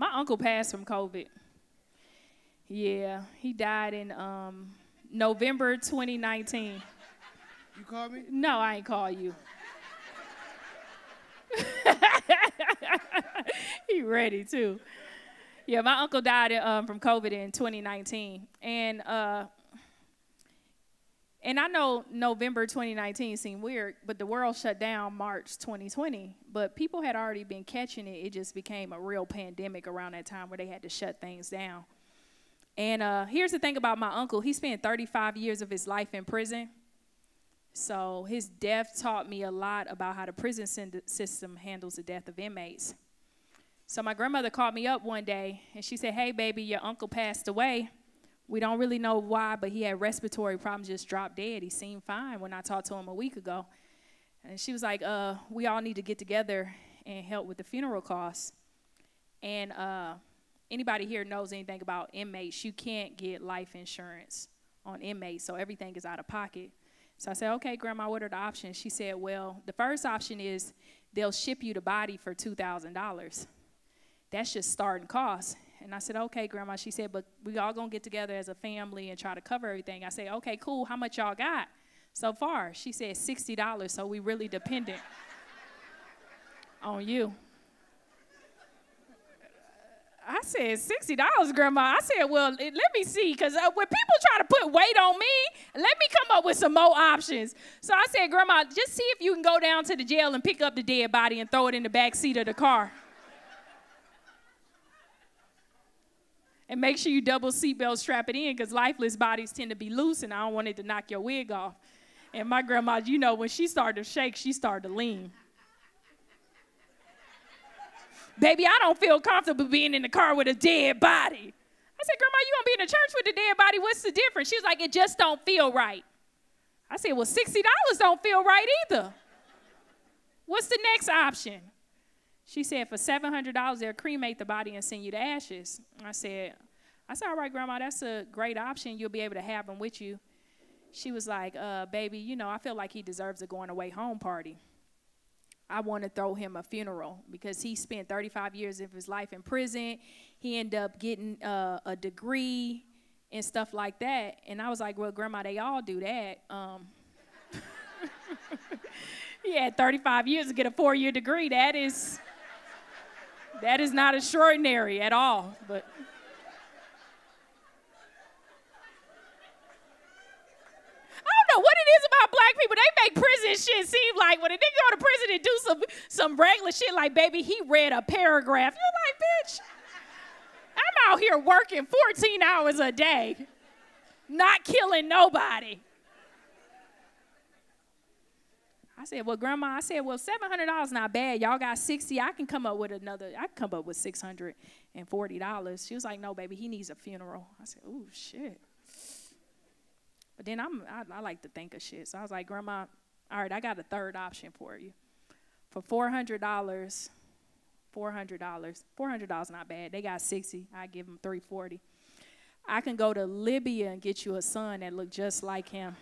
My uncle passed from COVID. Yeah, he died in November 2019. You called me? No, I ain't call you. He ready too. Yeah, my uncle died from COVID in 2019, and I know November 2019 seemed weird, but the world shut down March 2020. But people had already been catching it. It just became a real pandemic around that time where they had to shut things down. And here's the thing about my uncle. He spent 35 years of his life in prison. So his death taught me a lot about how the prison system handles the death of inmates. So my grandmother called me up one day, and she said, "Hey, baby, your uncle passed away. We don't really know why, but he had respiratory problems, just dropped dead. He seemed fine when I talked to him a week ago." And she was like, we all need to get together and help with the funeral costs. And anybody here knows anything about inmates, you can't get life insurance on inmates, so everything is out of pocket. So I said, "Okay, Grandma, what are the options?" She said, "Well, the first option is they'll ship you the body for $2,000. That's just starting costs." And I said, "Okay, Grandma." She said, "But we all gonna get together as a family and try to cover everything." I said, "Okay, cool. How much y'all got so far?" She said, $60, so we really dependent on you. I said, $60, Grandma. I said, "Well, let me see, because when people try to put weight on me, let me come up with some more options." So I said, "Grandma, just see if you can go down to the jail and pick up the dead body and throw it in the back seat of the car. And make sure you double seatbelt strap it in, because lifeless bodies tend to be loose, and I don't want it to knock your wig off." And my grandma, you know, when she started to shake, she started to lean. "Baby, I don't feel comfortable being in the car with a dead body." I said, "Grandma, you gonna be in the church with the dead body? What's the difference?" She was like, "It just don't feel right." I said, "Well, $60 don't feel right either. What's the next option?" She said, "For $700, they'll cremate the body and send you the ashes." I said, "All right, Grandma, that's a great option. You'll be able to have them with you." She was like, "Baby, you know, I feel like he deserves a going away home party. I want to throw him a funeral because he spent 35 years of his life in prison. He ended up getting a degree and stuff like that." And I was like, "Well, Grandma, they all do that." He had 35 years to get a 4-year degree. That is not extraordinary at all. But I don't know what it is about black people. They make prison shit seem like when a nigga go to prison and do some regular shit like, "Baby, he read a paragraph." You're like, "Bitch, I'm out here working 14 hours a day, not killing nobody." I said, "Well, Grandma," I said, "well, $700 not bad. Y'all got 60. I can come up with $640. She was like, "No, baby, he needs a funeral." I said, "Ooh, shit." But then I like to think of shit. So I was like, "Grandma, all right, I got a third option for you. For $400 not bad. They got 60. I give them $340. I can go to Libya and get you a son that look just like him."